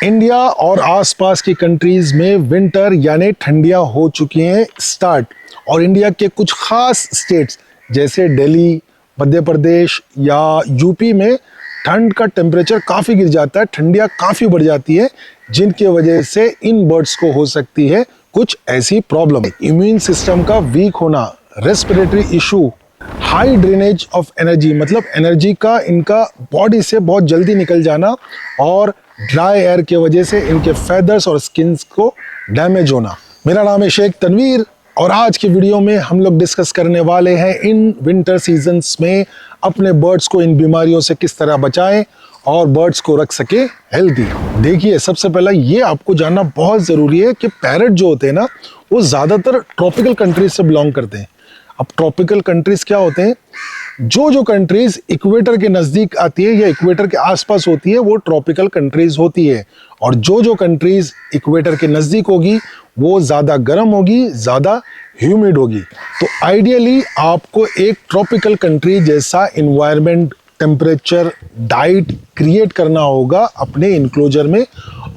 India और आसपास की कंट्रीज में विंटर यानी ठंडियां हो चुकी हैं स्टार्ट। और इंडिया के कुछ खास स्टेट्स जैसे दिल्ली, मध्य प्रदेश या यूपी में ठंड का टेम्परेचर काफ़ी गिर जाता है, ठंडियां काफ़ी बढ़ जाती है, जिनकी वजह से इन बर्ड्स को हो सकती है कुछ ऐसी प्रॉब्लम। इम्यून सिस्टम का वीक होना, respiratory issue, high drainage of energy मतलब एनर्जी का इनका बॉडी से बहुत जल्दी निकल जाना, और ड्राई एयर की वजह से इनके फेदर्स और स्किन्स को डैमेज होना। मेरा नाम है शेख तनवीर और आज की वीडियो में हम लोग डिस्कस करने वाले हैं इन विंटर सीजन्स में अपने बर्ड्स को इन बीमारियों से किस तरह बचाएं और बर्ड्स को रख सके हेल्दी। देखिए, सबसे पहला ये आपको जानना बहुत ज़रूरी है कि पैरट जो होते हैं ना, वो ज़्यादातर ट्रॉपिकल कंट्रीज से बिलोंग करते हैं। अब ट्रॉपिकल कंट्रीज क्या होते हैं? जो कंट्रीज इक्वेटर के नज़दीक आती है या इक्वेटर के आसपास होती है वो ट्रॉपिकल कंट्रीज होती है, और जो कंट्रीज इक्वेटर के नज़दीक होगी वो ज़्यादा गर्म होगी, ज़्यादा ह्यूमिड होगी। तो आइडियली आपको एक ट्रॉपिकल कंट्री जैसा इन्वायरमेंट, टेम्परेचर, डाइट क्रिएट करना होगा अपने इनक्लोजर में,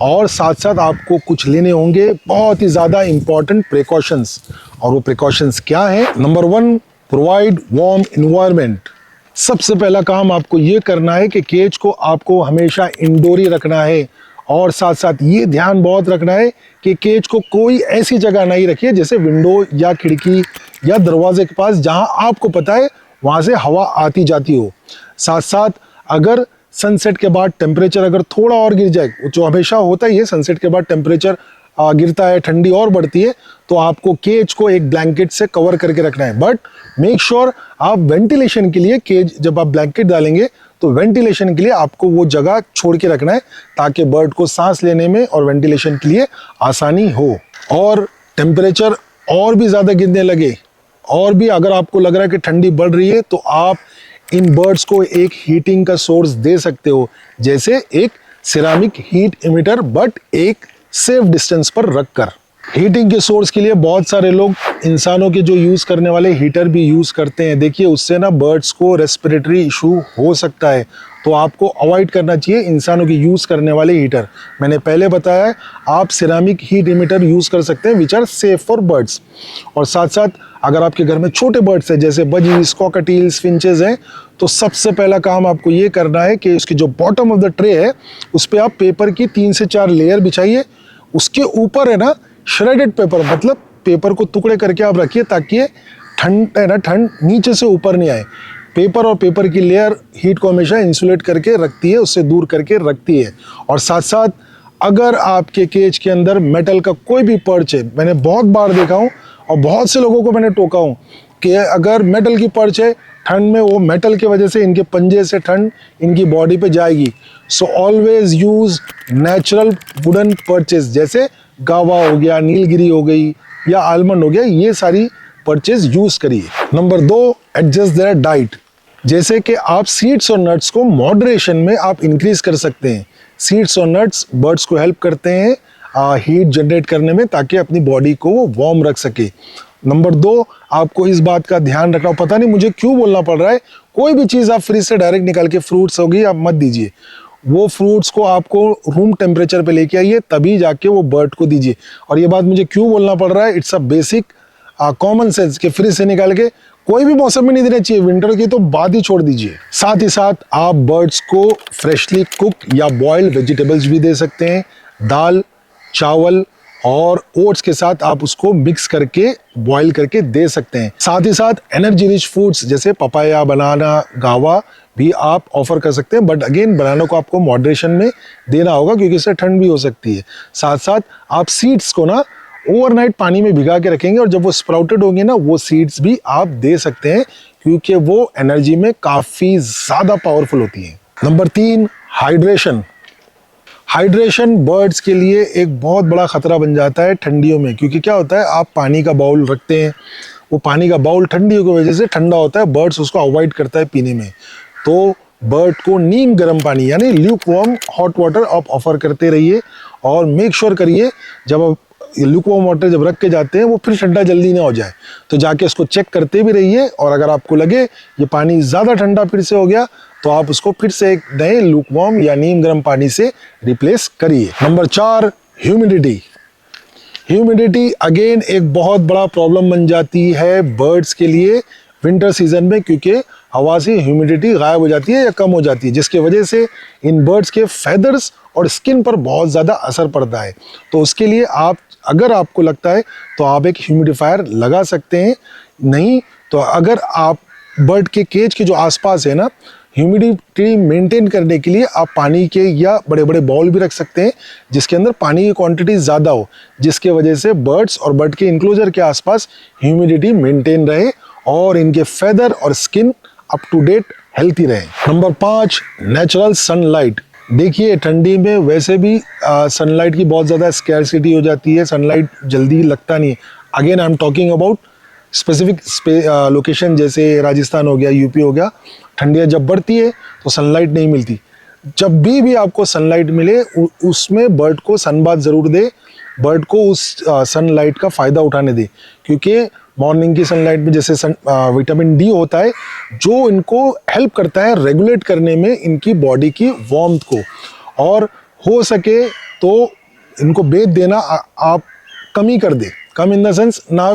और साथ साथ आपको कुछ लेने होंगे बहुत ही ज़्यादा इंपॉर्टेंट प्रिकॉशंस। और वो प्रिकॉशंस क्या है? Number 1, provide warm environment. सबसे पहला काम आपको ये करना है कि केज को आपको हमेशा इंडोर ही रखना है, और साथ साथ ये ध्यान बहुत रखना है कि केज को कोई ऐसी जगह नहीं रखिए जैसे विंडो या खिड़की या दरवाजे के पास, जहां आपको पता है वहां से हवा आती जाती हो। साथ साथ अगर सनसेट के बाद टेम्परेचर अगर थोड़ा और गिर जाए, जो हमेशा होता ही है, सनसेट के बाद टेम्परेचर गिरता है, ठंडी और बढ़ती है, तो आपको केज को एक ब्लैंकेट से कवर करके रखना है। बट मेक श्योर आप वेंटिलेशन के लिए केज, जब आप ब्लैंकेट डालेंगे तो वेंटिलेशन के लिए आपको वो जगह छोड़ के रखना है, ताकि बर्ड को सांस लेने में और वेंटिलेशन के लिए आसानी हो। और टेम्परेचर और भी ज़्यादा गिरने लगे, और भी अगर आपको लग रहा है कि ठंडी बढ़ रही है, तो आप इन बर्ड्स को एक हीटिंग का सोर्स दे सकते हो, जैसे एक सिरामिक हीट इमिटर, बट एक सेफ डिस्टेंस पर रखकर। हीटिंग के सोर्स के लिए बहुत सारे लोग इंसानों के जो यूज़ करने वाले हीटर भी यूज़ करते हैं। देखिए, उससे ना बर्ड्स को रेस्पिरेटरी इशू हो सकता है, तो आपको अवॉइड करना चाहिए इंसानों के यूज़ करने वाले हीटर। मैंने पहले बताया है, आप सिरामिक हीट इमिटर यूज़ कर सकते हैं which are safe for birds. और साथ साथ अगर आपके घर में छोटे बर्ड्स हैं जैसे बजीज, कॉकटेल्स, फिंचेस हैं, तो सबसे पहला काम आपको ये करना है कि उसकी जो बॉटम ऑफ द ट्रे है उस पर आप पेपर की 3 से 4 लेयर बिछाइए। उसके ऊपर है ना श्रेडेड पेपर, मतलब पेपर को टुकड़े करके आप रखिए, ताकि ठंड है ना, ठंड नीचे से ऊपर नहीं आए। पेपर और पेपर की लेयर हीट को हमेशा इंसुलेट करके रखती है, उससे दूर करके रखती है। और साथ साथ अगर आपके केज के अंदर मेटल का कोई भी पर्च है, मैंने बहुत बार देखा हूँ और बहुत से लोगों को मैंने टोका हूँ कि अगर मेटल की पर्च है, ठंड में वो मेटल की वजह से इनके पंजे से ठंड इनकी बॉडी पे जाएगी। So always use natural wooden purchase, जैसे गावा हो गया, नीलगिरी हो गई या आलमंड हो गया, ये सारी परचेज यूज करिए। Number 2, adjust their diet. जैसे कि आप सीड्स और नट्स को मॉडरेशन में आप इंक्रीज कर सकते हैं। सीड्स और नट्स बर्ड्स को हेल्प करते हैं हीट जनरेट करने में, ताकि अपनी बॉडी को वो वार्म रख सके। नंबर 2, आपको इस बात का ध्यान रखना, पता नहीं मुझे क्यों बोलना पड़ रहा है, कोई भी चीज़ आप फ्रिज से डायरेक्ट निकाल के, फ्रूट्स होगी, आप मत दीजिए। वो फ्रूट्स को आपको रूम टेम्परेचर पे लेके आइए, तभी जाके वो बर्ड को दीजिए। और ये बात मुझे क्यों बोलना पड़ रहा है, it's a basic common sense कि फ्रिज से निकाल के कोई भी मौसम में नहीं देना चाहिए, विंटर की तो बात ही छोड़ दीजिए। साथ ही साथ आप बर्ड्स को फ्रेशली कुक या बॉइल्ड वेजिटेबल्स भी दे सकते हैं। दाल, चावल और ओट्स के साथ आप उसको मिक्स करके बॉईल करके दे सकते हैं। साथ ही साथ एनर्जी रिच फूड्स जैसे पपाया, बनाना, गावा भी आप ऑफर कर सकते हैं, बट अगेन बनाना को आपको मॉडरेशन में देना होगा, क्योंकि इससे ठंड भी हो सकती है। साथ साथ आप सीड्स को ना ओवरनाइट पानी में भिगा के रखेंगे, और जब वो स्प्राउटेड होंगे ना, वो सीड्स भी आप दे सकते हैं, क्योंकि वो एनर्जी में काफ़ी ज़्यादा पावरफुल होती है। Number 3, hydration. हाइड्रेशन बर्ड्स के लिए एक बहुत बड़ा खतरा बन जाता है ठंडियों में, क्योंकि क्या होता है, आप पानी का बाउल रखते हैं, वो पानी का बाउल ठंडियों की वजह से ठंडा होता है, बर्ड्स उसको अवॉइड करता है पीने में। तो बर्ड को नीम गर्म पानी यानी ल्यूक वार्म हॉट वाटर आप ऑफर करते रहिए, और मेक श्योर करिए जब आप ल्यूक वार्म वाटर जब रख के जाते हैं वो फिर ठंडा जल्दी ना हो जाए, तो जाके उसको चेक करते भी रहिए। और अगर आपको लगे ये पानी ज़्यादा ठंडा फिर से हो गया, तो आप उसको फिर से एक नए लूकवार्म या नीम गर्म पानी से रिप्लेस करिए। Number 4, humidity. ह्यूमिडिटी अगेन एक बहुत बड़ा प्रॉब्लम बन जाती है बर्ड्स के लिए विंटर सीजन में, क्योंकि हवा से ह्यूमिडिटी गायब हो जाती है या कम हो जाती है, जिसकी वजह से इन बर्ड्स के फेदर्स और स्किन पर बहुत ज़्यादा असर पड़ता है। तो उसके लिए अगर आपको लगता है तो आप एक ह्यूमिडिफायर लगा सकते हैं। नहीं तो अगर आप बर्ड के केज के जो आसपास है ना, ह्यूमिडिटी मेंटेन करने के लिए आप पानी के या बड़े बड़े बाउल भी रख सकते हैं जिसके अंदर पानी की क्वांटिटी ज़्यादा हो, जिसके वजह से बर्ड्स और बर्ड के इंक्लोजर के आसपास ह्यूमिडिटी मेंटेन रहे और इनके फेदर और skin up to date healthy रहे। Number 5, natural sunlight. देखिए ठंडी में वैसे भी सनलाइट की बहुत ज़्यादा स्कैरसिटी हो जाती है, सनलाइट जल्दी लगता नहीं है। Again I am talking about specific location जैसे राजस्थान हो गया, यूपी हो गया। ठंडियाँ जब बढ़ती है तो सनलाइट नहीं मिलती। जब भी आपको सनलाइट मिले उसमें बर्ड को सनबाथ ज़रूर दे, बर्ड को उस सनलाइट का फ़ायदा उठाने दे, क्योंकि मॉर्निंग की सनलाइट में जैसे विटामिन डी होता है जो इनको हेल्प करता है रेगुलेट करने में इनकी बॉडी की वार्मथ को। और हो सके तो इनको बेथ देना आप कम ही कर दे, कम इन द सेंस ना,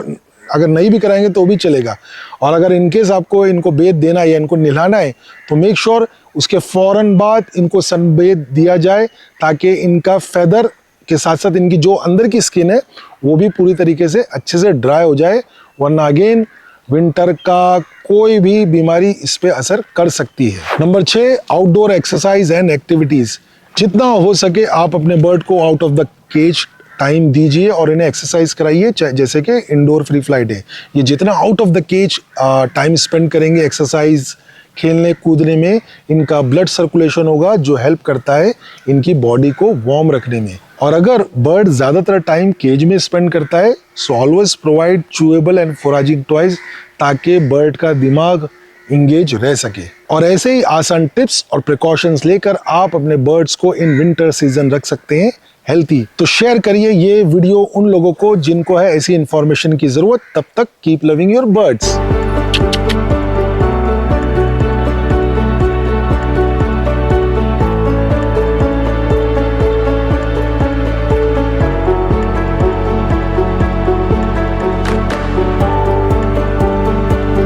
अगर नहीं भी कराएंगे तो भी चलेगा। और अगर इनकेस आपको इनको बेथ देना या इनको नहलाना है तो मेक श्योर उसके फ़ौरन बाद इनको सन बेथ दिया जाए, ताकि इनका फेदर के साथ साथ इनकी जो अंदर की स्किन है वो भी पूरी तरीके से अच्छे से ड्राई हो जाए, वरना अगेन विंटर का कोई भी बीमारी इस पे असर कर सकती है। Number 6, outdoor exercise and activities. जितना हो सके आप अपने बर्ड को out of the cage time दीजिए और इन्हें एक्सरसाइज कराइए, जैसे कि इंडोर फ्री फ्लाइट है। ये जितना out of the cage time spend करेंगे एक्सरसाइज खेलने कूदने में, इनका ब्लड सर्कुलेशन होगा जो हेल्प करता है इनकी बॉडी को वार्म रखने में। और अगर बर्ड ज़्यादातर टाइम केज में स्पेंड करता है so always provide chewable and foraging toys, ताकि बर्ड का दिमाग इंगेज रह सके। और ऐसे ही आसान टिप्स और प्रिकॉशंस लेकर आप अपने बर्ड्स को इन विंटर सीजन रख सकते हैं हेल्थी। तो शेयर करिए ये वीडियो उन लोगों को जिनको है ऐसी इंफॉर्मेशन की ज़रूरत। तब तक कीप लविंग योर बर्ड्स।